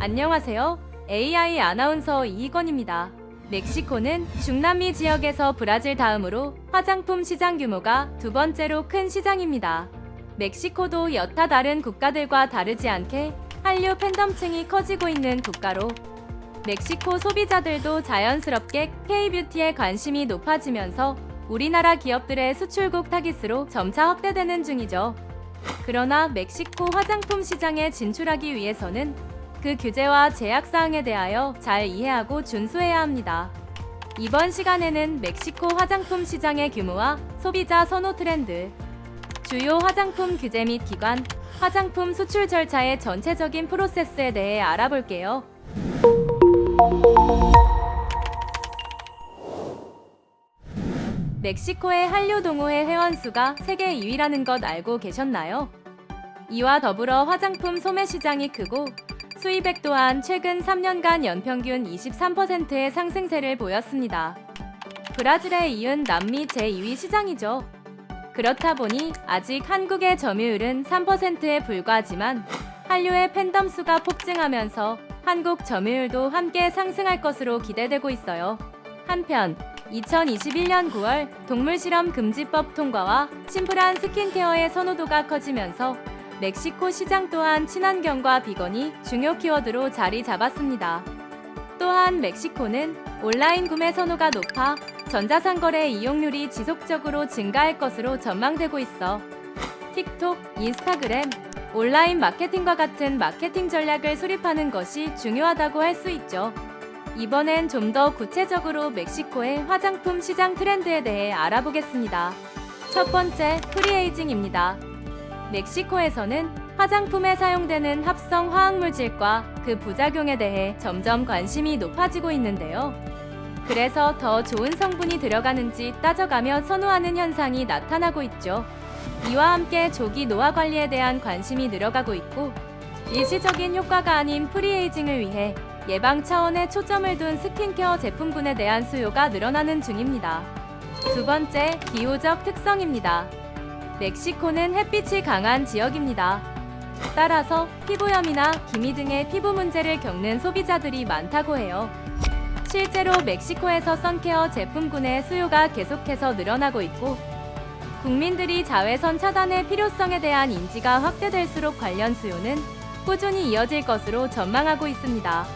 안녕하세요. AI 아나운서 이희건입니다. 멕시코는 중남미 지역에서 브라질 다음으로 화장품 시장 규모가 두 번째로 큰 시장입니다. 멕시코도 여타 다른 국가들과 다르지 않게 한류 팬덤층이 커지고 있는 국가로 멕시코 소비자들도 자연스럽게 K-뷰티에 관심이 높아지면서 우리나라 기업들의 수출국 타깃으로 점차 확대되는 중이죠. 그러나 멕시코 화장품 시장에 진출하기 위해서는 그 규제와 제약사항에 대하여 잘 이해하고 준수해야 합니다. 이번 시간에는 멕시코 화장품 시장의 규모와 소비자 선호 트렌드, 주요 화장품 규제 및 기관, 화장품 수출 절차의 전체적인 프로세스에 대해 알아볼게요. 멕시코의 한류 동호회 회원수가 세계 2위라는 것 알고 계셨나요? 이와 더불어 화장품 소매 시장이 크고 수입액 또한 최근 3년간 연평균 23%의 상승세를 보였습니다. 브라질에 이은 남미 제2위 시장이죠. 그렇다 보니 아직 한국의 점유율은 3%에 불과하지만 한류의 팬덤 수가 폭증하면서 한국 점유율도 함께 상승할 것으로 기대되고 있어요. 한편 2021년 9월 동물실험 금지법 통과와 심플한 스킨케어의 선호도가 커지면서 멕시코 시장 또한 친환경과 비건이 중요 키워드로 자리 잡았습니다. 또한 멕시코는 온라인 구매 선호가 높아 전자상거래 이용률이 지속적으로 증가할 것으로 전망되고 있어 틱톡, 인스타그램, 온라인 마케팅과 같은 마케팅 전략을 수립하는 것이 중요하다고 할 수 있죠. 이번엔 좀 더 구체적으로 멕시코의 화장품 시장 트렌드에 대해 알아보겠습니다. 첫 번째, 프리에이징입니다. 멕시코에서는 화장품에 사용되는 합성 화학물질과 그 부작용에 대해 점점 관심이 높아지고 있는데요. 그래서 더 좋은 성분이 들어가는지 따져가며 선호하는 현상이 나타나고 있죠. 이와 함께 조기 노화 관리에 대한 관심이 늘어가고 있고 일시적인 효과가 아닌 프리에이징을 위해 예방 차원의 초점을 둔 스킨케어 제품군에 대한 수요가 늘어나는 중입니다. 두 번째, 기후적 특성입니다. 멕시코는 햇빛이 강한 지역입니다. 따라서 피부염이나 기미 등의 피부 문제를 겪는 소비자들이 많다고 해요. 실제로 멕시코에서 선케어 제품군의 수요가 계속해서 늘어나고 있고 국민들이 자외선 차단의 필요성에 대한 인지가 확대될수록 관련 수요는 꾸준히 이어질 것으로 전망하고 있습니다.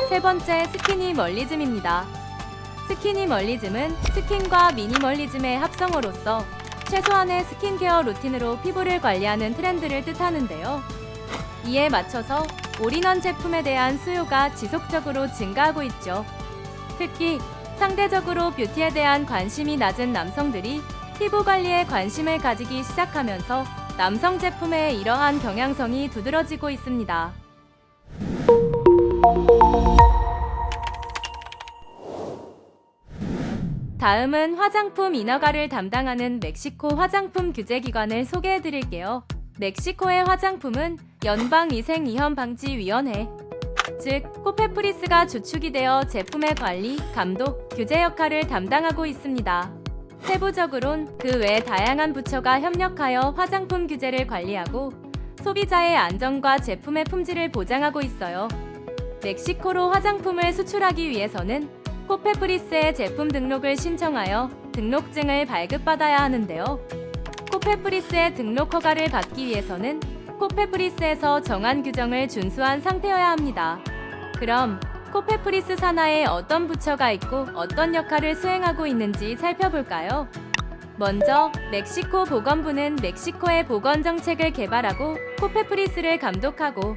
세 번째, 스키니멀리즘입니다. 스키니멀리즘은 스킨과 미니멀리즘의 합성어로서 최소한의 스킨케어 루틴으로 피부를 관리하는 트렌드를 뜻하는데요. 이에 맞춰서 올인원 제품에 대한 수요가 지속적으로 증가하고 있죠. 특히 상대적으로 뷰티에 대한 관심이 낮은 남성들이 피부 관리에 관심을 가지기 시작하면서 남성 제품의 이러한 경향성이 두드러지고 있습니다. 다음은 화장품 인허가를 담당하는 멕시코 화장품 규제기관을 소개해드릴게요. 멕시코의 화장품은 연방위생위험방지위원회, 즉 코페프리스가 주축이 되어 제품의 관리, 감독, 규제 역할을 담당하고 있습니다. 세부적으론 그 외 다양한 부처가 협력하여 화장품 규제를 관리하고 소비자의 안전과 제품의 품질을 보장하고 있어요. 멕시코로 화장품을 수출하기 위해서는 코페프리스의 제품 등록을 신청하여 등록증을 발급받아야 하는데요. 코페프리스의 등록 허가를 받기 위해서는 코페프리스에서 정한 규정을 준수한 상태여야 합니다. 그럼 코페프리스 산하에 어떤 부처가 있고 어떤 역할을 수행하고 있는지 살펴볼까요? 먼저 멕시코 보건부는 멕시코의 보건 정책을 개발하고 코페프리스를 감독하고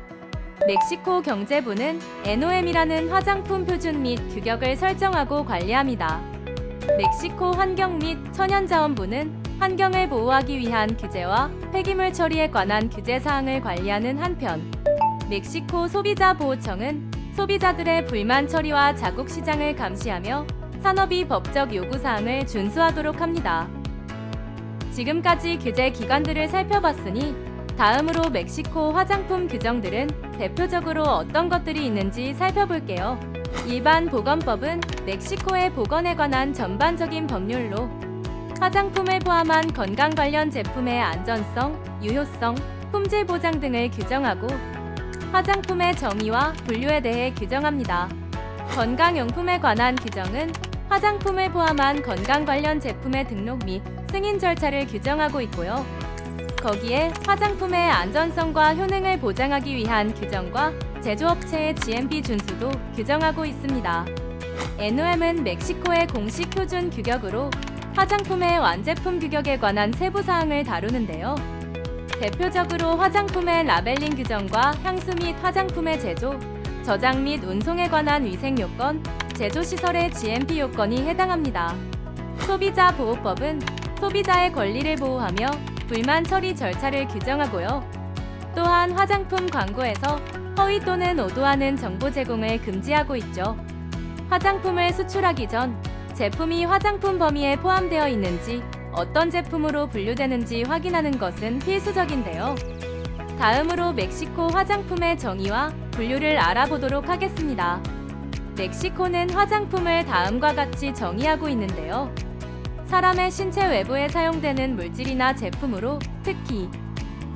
멕시코 경제부는 NOM이라는 화장품 표준 및 규격을 설정하고 관리합니다. 멕시코 환경 및 천연자원부는 환경을 보호하기 위한 규제와 폐기물 처리에 관한 규제 사항을 관리하는 한편 멕시코 소비자보호청은 소비자들의 불만 처리와 자국 시장을 감시하며 산업이 법적 요구 사항을 준수하도록 합니다. 지금까지 규제 기관들을 살펴봤으니 다음으로 멕시코 화장품 규정들은 대표적으로 어떤 것들이 있는지 살펴볼게요. 일반 보건법은 멕시코의 보건에 관한 전반적인 법률로 화장품을 포함한 건강 관련 제품의 안전성, 유효성, 품질 보장 등을 규정하고 화장품의 정의와 분류에 대해 규정합니다. 건강용품에 관한 규정은 화장품을 포함한 건강 관련 제품의 등록 및 승인 절차를 규정하고 있고요. 거기에 화장품의 안전성과 효능을 보장하기 위한 규정과 제조업체의 GMP 준수도 규정하고 있습니다. NOM은 멕시코의 공식 표준 규격으로 화장품의 완제품 규격에 관한 세부 사항을 다루는데요. 대표적으로 화장품의 라벨링 규정과 향수 및 화장품의 제조, 저장 및 운송에 관한 위생 요건, 제조 시설의 GMP 요건이 해당합니다. 소비자 보호법은 소비자의 권리를 보호하며 불만 처리 절차를 규정하고요. 또한 화장품 광고에서 허위 또는 오도하는 정보 제공을 금지하고 있죠. 화장품을 수출하기 전 제품이 화장품 범위에 포함되어 있는지, 어떤 제품으로 분류되는지 확인하는 것은 필수적인데요. 다음으로 멕시코 화장품의 정의와 분류를 알아보도록 하겠습니다. 멕시코는 화장품을 다음과 같이 정의하고 있는데요. 사람의 신체 외부에 사용되는 물질이나 제품으로 특히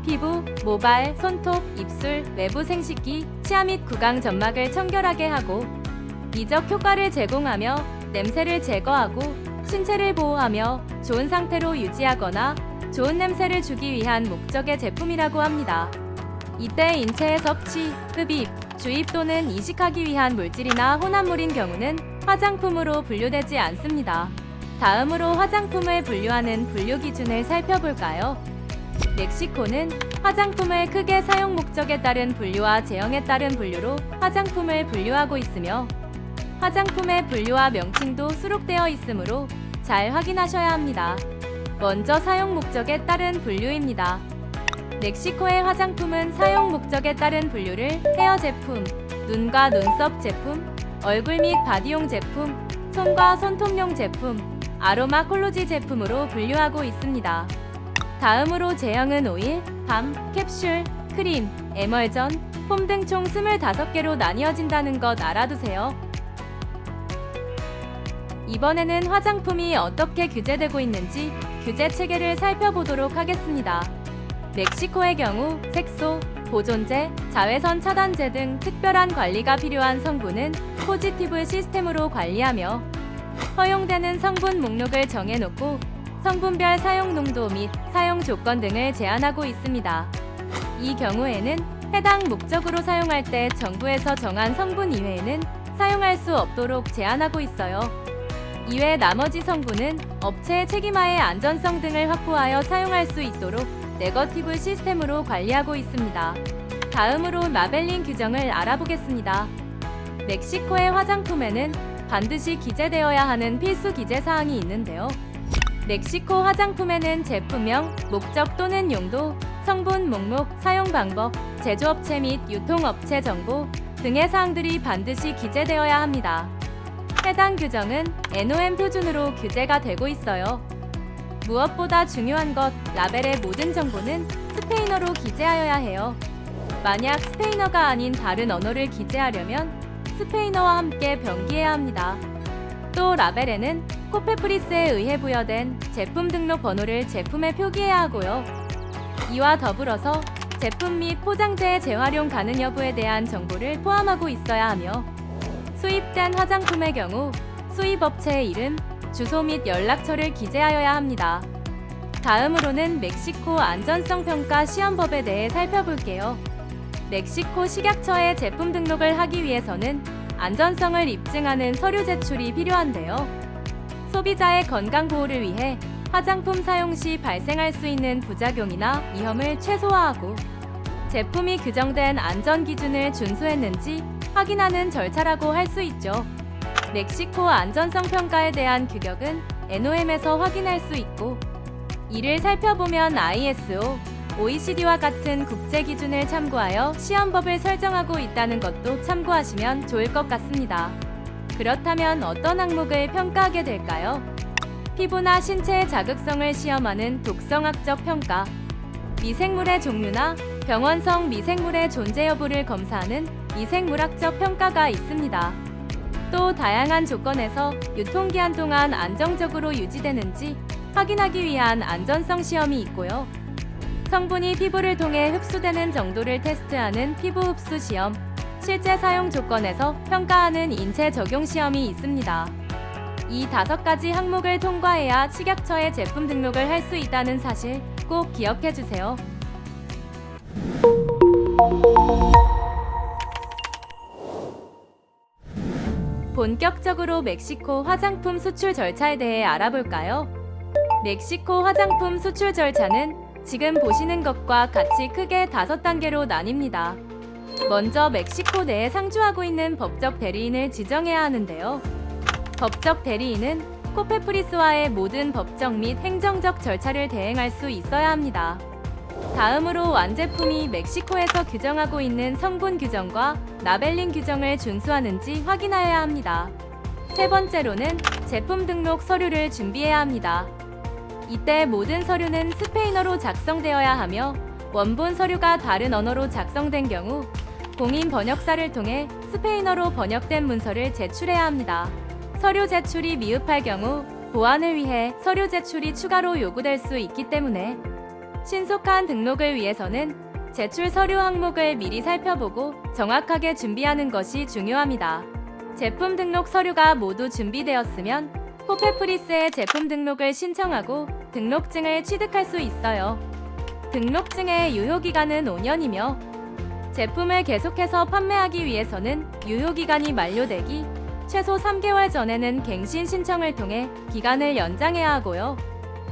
피부, 모발, 손톱, 입술, 외부 생식기, 치아 및 구강 점막을 청결하게 하고 미적 효과를 제공하며 냄새를 제거하고 신체를 보호하며 좋은 상태로 유지하거나 좋은 냄새를 주기 위한 목적의 제품이라고 합니다. 이때 인체의 섭취, 흡입, 주입 또는 이식하기 위한 물질이나 혼합물인 경우는 화장품으로 분류되지 않습니다. 다음으로 화장품을 분류하는 분류 기준을 살펴볼까요? 멕시코는 화장품을 크게 사용 목적에 따른 분류와 제형에 따른 분류로 화장품을 분류하고 있으며 화장품의 분류와 명칭도 수록되어 있으므로 잘 확인하셔야 합니다. 먼저 사용 목적에 따른 분류입니다. 멕시코의 화장품은 사용 목적에 따른 분류를 헤어 제품, 눈과 눈썹 제품, 얼굴 및 바디용 제품, 손과 손톱용 제품, 아로마 콜로지 제품으로 분류하고 있습니다. 다음으로 제형은 오일, 밤, 캡슐, 크림, 에멀전, 폼 등 총 25개로 나뉘어진다는 것 알아두세요. 이번에는 화장품이 어떻게 규제되고 있는지 규제 체계를 살펴보도록 하겠습니다. 멕시코의 경우 색소, 보존제, 자외선 차단제 등 특별한 관리가 필요한 성분은 포지티브 시스템으로 관리하며 허용되는 성분 목록을 정해놓고 성분별 사용 농도 및 사용 조건 등을 제한하고 있습니다. 이 경우에는 해당 목적으로 사용할 때 정부에서 정한 성분 이외에는 사용할 수 없도록 제한하고 있어요. 이외 나머지 성분은 업체의 책임하에 안전성 등을 확보하여 사용할 수 있도록 네거티브 시스템으로 관리하고 있습니다. 다음으로 라벨링 규정을 알아보겠습니다. 멕시코의 화장품에는 반드시 기재되어야 하는 필수 기재 사항이 있는데요. 멕시코 화장품에는 제품명, 목적 또는 용도, 성분 목록, 사용 방법, 제조업체 및 유통업체 정보 등의 사항들이 반드시 기재되어야 합니다. 해당 규정은 NOM 표준으로 규제가 되고 있어요. 무엇보다 중요한 것, 라벨의 모든 정보는 스페인어로 기재하여야 해요. 만약 스페인어가 아닌 다른 언어를 기재하려면 스페인어와 함께 병기해야 합니다. 또 라벨에는 코페프리스에 의해 부여된 제품 등록 번호를 제품에 표기해야 하고요. 이와 더불어서 제품 및 포장재의 재활용 가능 여부에 대한 정보를 포함하고 있어야 하며 수입된 화장품의 경우 수입업체의 이름, 주소 및 연락처를 기재하여야 합니다. 다음으로는 멕시코 안전성 평가 시험법에 대해 살펴볼게요. 멕시코 식약처에 제품 등록을 하기 위해서는 안전성을 입증하는 서류 제출이 필요한데요. 소비자의 건강 보호를 위해 화장품 사용 시 발생할 수 있는 부작용이나 위험을 최소화하고 제품이 규정된 안전 기준을 준수했는지 확인하는 절차라고 할 수 있죠. 멕시코 안전성 평가에 대한 규격은 NOM에서 확인할 수 있고 이를 살펴보면 ISO, OECD와 같은 국제 기준을 참고하여 시험법을 설정하고 있다는 것도 참고하시면 좋을 것 같습니다. 그렇다면 어떤 항목을 평가하게 될까요? 피부나 신체의 자극성을 시험하는 독성학적 평가, 미생물의 종류나 병원성 미생물의 존재 여부를 검사하는 미생물학적 평가가 있습니다. 또 다양한 조건에서 유통기한 동안 안정적으로 유지되는지 확인하기 위한 안전성 시험이 있고요. 성분이 피부를 통해 흡수되는 정도를 테스트하는 피부 흡수 시험, 실제 사용 조건에서 평가하는 인체 적용 시험이 있습니다. 이 5가지 항목을 통과해야 식약처에 제품 등록을 할 수 있다는 사실 꼭 기억해 주세요. 본격적으로 멕시코 화장품 수출 절차에 대해 알아볼까요? 멕시코 화장품 수출 절차는 지금 보시는 것과 같이 크게 5단계로 나뉩니다. 먼저 멕시코 내에 상주하고 있는 법적 대리인을 지정해야 하는데요. 법적 대리인은 코페프리스와의 모든 법적 및 행정적 절차를 대행할 수 있어야 합니다. 다음으로 완제품이 멕시코에서 규정하고 있는 성분 규정과 라벨링 규정을 준수하는지 확인하여야 합니다. 세 번째로는 제품 등록 서류를 준비해야 합니다. 이때 모든 서류는 스페인어로 작성되어야 하며 원본 서류가 다른 언어로 작성된 경우 공인 번역사를 통해 스페인어로 번역된 문서를 제출해야 합니다. 서류 제출이 미흡할 경우 보완을 위해 서류 제출이 추가로 요구될 수 있기 때문에 신속한 등록을 위해서는 제출 서류 항목을 미리 살펴보고 정확하게 준비하는 것이 중요합니다. 제품 등록 서류가 모두 준비되었으면 코페프리스에 제품 등록을 신청하고 등록증을 취득할 수 있어요. 등록증의 유효기간은 5년이며 제품을 계속해서 판매하기 위해서는 유효기간이 만료되기 최소 3개월 전에는 갱신 신청을 통해 기간을 연장해야 하고요.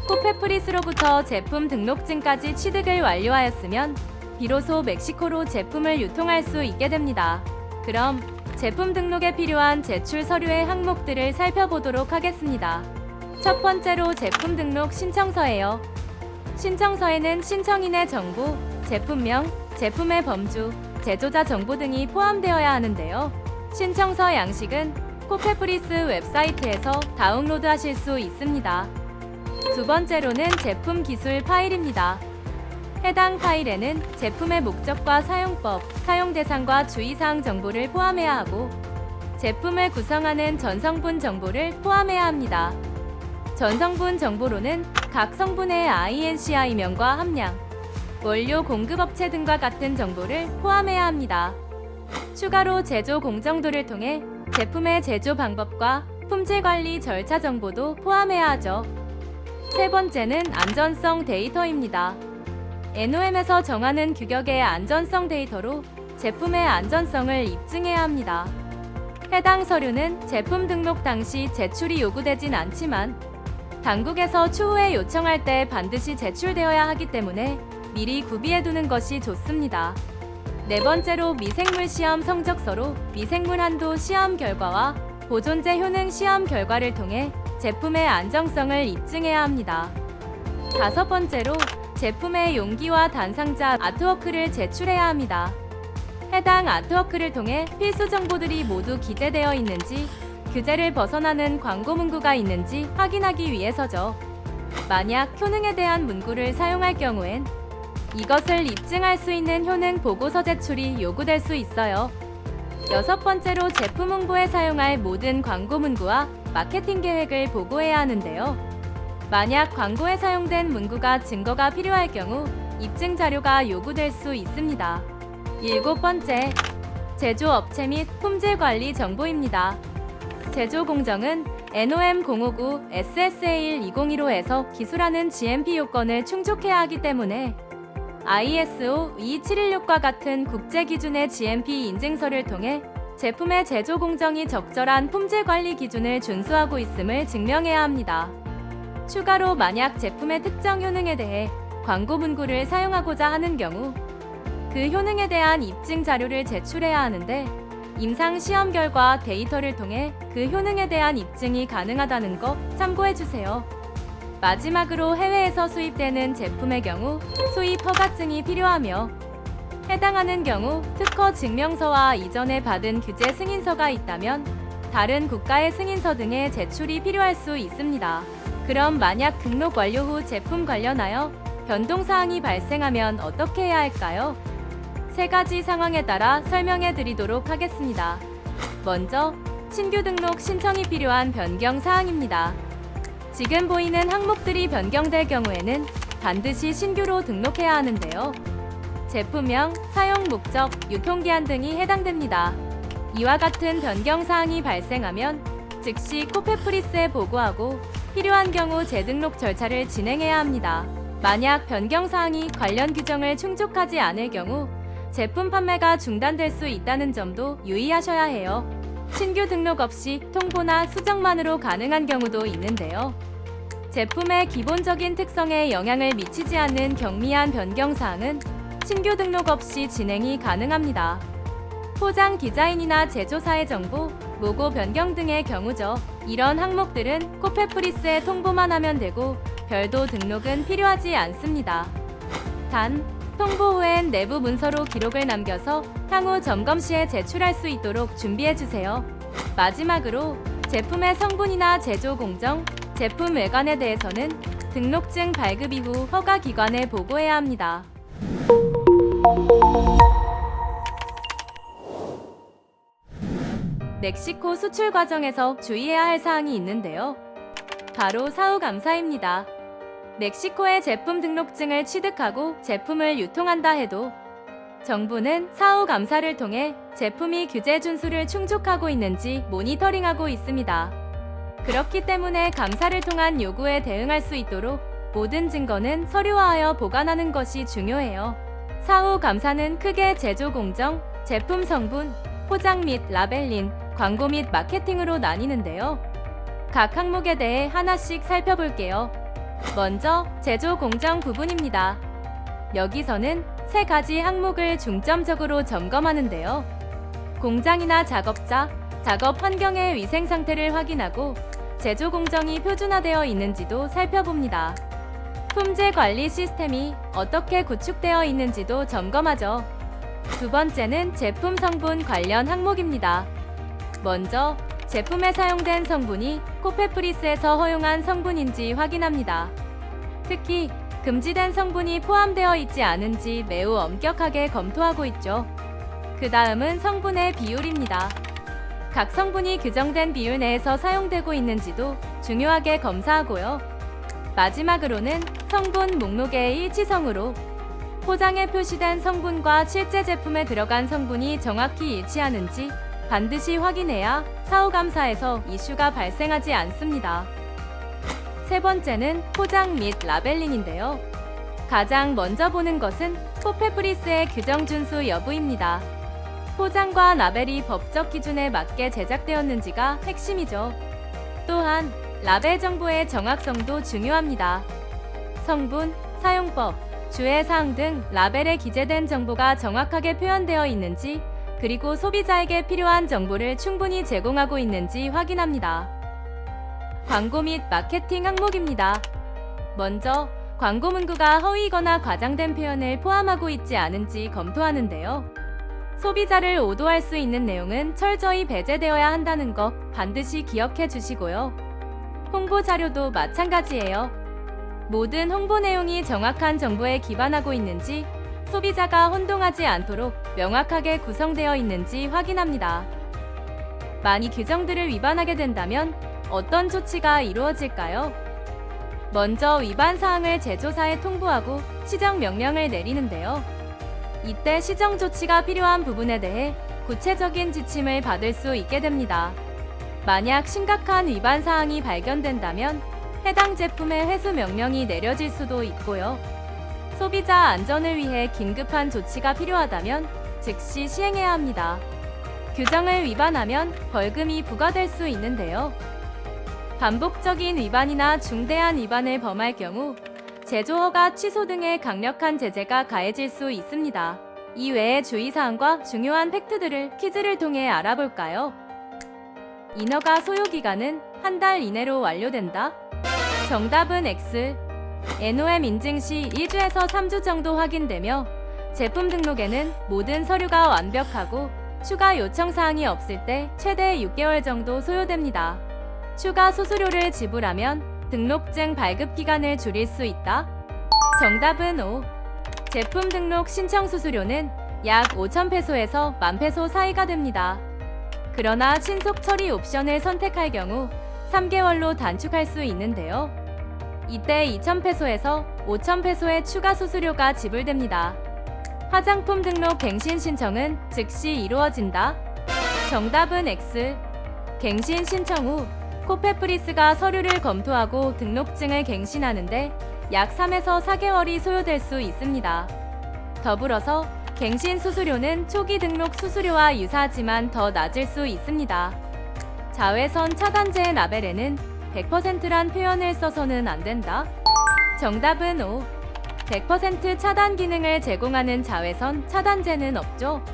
코페프리스로부터 제품 등록증까지 취득을 완료하였으면 비로소 멕시코로 제품을 유통할 수 있게 됩니다. 그럼 제품 등록에 필요한 제출 서류의 항목들을 살펴보도록 하겠습니다. 첫 번째로 제품 등록 신청서예요. 신청서에는 신청인의 정보, 제품명, 제품의 범주, 제조자 정보 등이 포함되어야 하는데요. 신청서 양식은 코페프리스 웹사이트에서 다운로드하실 수 있습니다. 두 번째로는 제품 기술 파일입니다. 해당 파일에는 제품의 목적과 사용법, 사용 대상과 주의사항 정보를 포함해야 하고 제품을 구성하는 전성분 정보를 포함해야 합니다. 전성분 정보로는 각 성분의 INCI명과 함량, 원료 공급업체 등과 같은 정보를 포함해야 합니다. 추가로 제조 공정도를 통해 제품의 제조 방법과 품질 관리 절차 정보도 포함해야 하죠. 세 번째는 안전성 데이터입니다. NOM에서 정하는 규격의 안전성 데이터로 제품의 안전성을 입증해야 합니다. 해당 서류는 제품 등록 당시 제출이 요구되진 않지만 당국에서 추후에 요청할 때 반드시 제출되어야 하기 때문에 미리 구비해두는 것이 좋습니다. 네 번째로 미생물 시험 성적서로 미생물 한도 시험 결과와 보존제 효능 시험 결과를 통해 제품의 안정성을 입증해야 합니다. 다섯 번째로 제품의 용기와 단상자 아트워크를 제출해야 합니다. 해당 아트워크를 통해 필수 정보들이 모두 기재되어 있는지, 규제를 벗어나는 광고 문구가 있는지 확인하기 위해서죠. 만약 효능에 대한 문구를 사용할 경우엔 이것을 입증할 수 있는 효능 보고서 제출이 요구될 수 있어요. 여섯 번째로 제품 홍보에 사용할 모든 광고 문구와 마케팅 계획을 보고해야 하는데요. 만약 광고에 사용된 문구가 증거가 필요할 경우 입증 자료가 요구될 수 있습니다. 일곱 번째, 제조업체 및 품질 관리 정보입니다. 제조 공정은 NOM 059 SSA 2015에서 기술하는 GMP 요건을 충족해야 하기 때문에 ISO 22716과 같은 국제 기준의 GMP 인증서를 통해 제품의 제조 공정이 적절한 품질 관리 기준을 준수하고 있음을 증명해야 합니다. 추가로 만약 제품의 특정 효능에 대해 광고 문구를 사용하고자 하는 경우 그 효능에 대한 입증 자료를 제출해야 하는데 임상 시험 결과 데이터를 통해 그 효능에 대한 입증이 가능하다는 거 참고해 주세요. 마지막으로 해외에서 수입되는 제품의 경우 수입 허가증이 필요하며 해당하는 경우 특허 증명서와 이전에 받은 규제 승인서가 있다면 다른 국가의 승인서 등의 제출이 필요할 수 있습니다. 그럼 만약 등록 완료 후 제품 관련하여 변동사항이 발생하면 어떻게 해야 할까요? 세 가지 상황에 따라 설명해 드리도록 하겠습니다. 먼저 신규 등록 신청이 필요한 변경 사항입니다. 지금 보이는 항목들이 변경될 경우에는 반드시 신규로 등록해야 하는데요. 제품명, 사용 목적, 유통기한 등이 해당됩니다. 이와 같은 변경 사항이 발생하면 즉시 코페프리스에 보고하고 필요한 경우 재등록 절차를 진행해야 합니다. 만약 변경 사항이 관련 규정을 충족하지 않을 경우 제품 판매가 중단될 수 있다는 점도 유의하셔야 해요. 신규 등록 없이 통보나 수정만으로 가능한 경우도 있는데요. 제품의 기본적인 특성에 영향을 미치지 않는 경미한 변경 사항은 신규 등록 없이 진행이 가능합니다. 포장 디자인이나 제조사의 정보, 로고 변경 등의 경우죠. 이런 항목들은 코페프리스에 통보만 하면 되고 별도 등록은 필요하지 않습니다. 단, 통보 후엔 내부 문서로 기록을 남겨서 향후 점검 시에 제출할 수 있도록 준비해주세요. 마지막으로 제품의 성분이나 제조 공정, 제품 외관에 대해서는 등록증 발급 이후 허가기관에 보고해야 합니다. 멕시코 수출 과정에서 주의해야 할 사항이 있는데요. 바로 사후 감사입니다. 멕시코의 제품 등록증을 취득하고 제품을 유통한다 해도 정부는 사후 감사를 통해 제품이 규제 준수를 충족하고 있는지 모니터링하고 있습니다. 그렇기 때문에 감사를 통한 요구에 대응할 수 있도록 모든 증거는 서류화하여 보관하는 것이 중요해요. 사후 감사는 크게 제조 공정, 제품 성분, 포장 및 라벨링, 광고 및 마케팅으로 나뉘는데요. 각 항목에 대해 하나씩 살펴볼게요. 먼저 제조 공정 부분입니다. 여기서는 세 가지 항목을 중점적으로 점검하는데요. 공장이나 작업자, 작업 환경의 위생 상태를 확인하고 제조 공정이 표준화되어 있는지도 살펴봅니다. 품질 관리 시스템이 어떻게 구축되어 있는지도 점검하죠. 두 번째는 제품 성분 관련 항목입니다. 먼저 제품에 사용된 성분이 코페프리스에서 허용한 성분인지 확인합니다. 특히 금지된 성분이 포함되어 있지 않은지 매우 엄격하게 검토하고 있죠. 그 다음은 성분의 비율입니다. 각 성분이 규정된 비율 내에서 사용되고 있는지도 중요하게 검사하고요. 마지막으로는 성분 목록의 일치성으로 포장에 표시된 성분과 실제 제품에 들어간 성분이 정확히 일치하는지 반드시 확인해야 사후감사에서 이슈가 발생하지 않습니다. 세 번째는 포장 및 라벨링인데요. 가장 먼저 보는 것은 코페프리스의 규정 준수 여부입니다. 포장과 라벨이 법적 기준에 맞게 제작되었는지가 핵심이죠. 또한 라벨 정보의 정확성도 중요합니다. 성분, 사용법, 주의사항 등 라벨에 기재된 정보가 정확하게 표현되어 있는지, 그리고 소비자에게 필요한 정보를 충분히 제공하고 있는지 확인합니다. 광고 및 마케팅 항목입니다. 먼저 광고 문구가 허위거나 과장된 표현을 포함하고 있지 않은지 검토하는데요. 소비자를 오도할 수 있는 내용은 철저히 배제되어야 한다는 것 반드시 기억해 주시고요. 홍보 자료도 마찬가지예요. 모든 홍보 내용이 정확한 정보에 기반하고 있는지, 소비자가 혼동하지 않도록 명확하게 구성되어 있는지 확인합니다. 만약 규정들을 위반하게 된다면 어떤 조치가 이루어질까요? 먼저 위반 사항을 제조사에 통보하고 시정 명령을 내리는데요. 이때 시정 조치가 필요한 부분에 대해 구체적인 지침을 받을 수 있게 됩니다. 만약 심각한 위반 사항이 발견된다면 해당 제품의 회수 명령이 내려질 수도 있고요. 소비자 안전을 위해 긴급한 조치가 필요하다면 즉시 시행해야 합니다. 규정을 위반하면 벌금이 부과될 수 있는데요. 반복적인 위반이나 중대한 위반을 범할 경우 제조 허가 취소 등의 강력한 제재가 가해질 수 있습니다. 이 외의 주의사항과 중요한 팩트들을 퀴즈를 통해 알아볼까요? 인허가 소요기간은 한 달 이내로 완료된다? 정답은 X. NOM 인증 시 2주에서 3주 정도 확인되며 제품 등록에는 모든 서류가 완벽하고 추가 요청 사항이 없을 때 최대 6개월 정도 소요됩니다. 추가 수수료를 지불하면 등록증 발급 기간을 줄일 수 있다? 정답은 O. 제품 등록 신청 수수료는 약 5,000페소에서 10,000페소 사이가 됩니다. 그러나 신속 처리 옵션을 선택할 경우 3개월로 단축할 수 있는데요. 이때 2,000페소에서 5,000페소의 추가 수수료가 지불됩니다. 화장품 등록 갱신 신청은 즉시 이루어진다. 정답은 X. 갱신 신청 후 코페프리스가 서류를 검토하고 등록증을 갱신하는데 약 3에서 4개월이 소요될 수 있습니다. 더불어서 갱신 수수료는 초기 등록 수수료와 유사하지만 더 낮을 수 있습니다. 자외선 차단제 라벨에는 100%란 표현을 써서는 안 된다. 정답은 O. 100% 차단 기능을 제공하는 자외선 차단제는 없죠.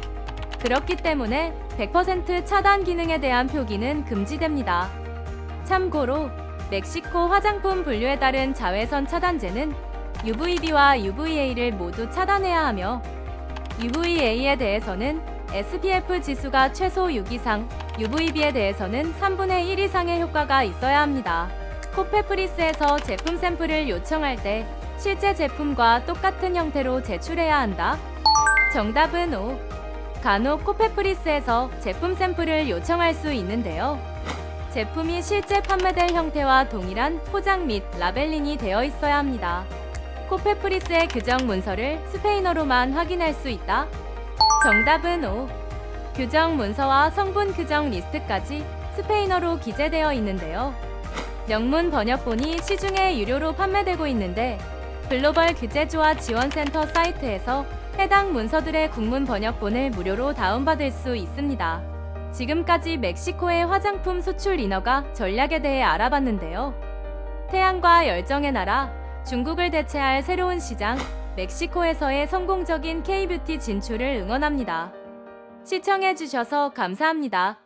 그렇기 때문에 100% 차단 기능에 대한 표기는 금지됩니다. 참고로 멕시코 화장품 분류에 따른 자외선 차단제는 UVB와 UVA를 모두 차단해야 하며 UVA에 대해서는 SPF 지수가 최소 6 이상, UVB에 대해서는 3분의 1 이상의 효과가 있어야 합니다. 코페프리스에서 제품 샘플을 요청할 때 실제 제품과 똑같은 형태로 제출해야 한다. 정답은 O. 간혹 코페프리스에서 제품 샘플을 요청할 수 있는데요. 제품이 실제 판매될 형태와 동일한 포장 및 라벨링이 되어 있어야 합니다. 코페프리스의 규정 문서를 스페인어로만 확인할 수 있다. 정답은 O. 규정 문서와 성분 규정 리스트까지 스페인어로 기재되어 있는데요. 영문 번역본이 시중에 유료로 판매되고 있는데 글로벌 규제조화 지원센터 사이트에서 해당 문서들의 국문 번역본을 무료로 다운받을 수 있습니다. 지금까지 멕시코의 화장품 수출 인허가 전략에 대해 알아봤는데요. 태양과 열정의 나라, 중국을 대체할 새로운 시장, 멕시코에서의 성공적인 K-뷰티 진출을 응원합니다. 시청해주셔서 감사합니다.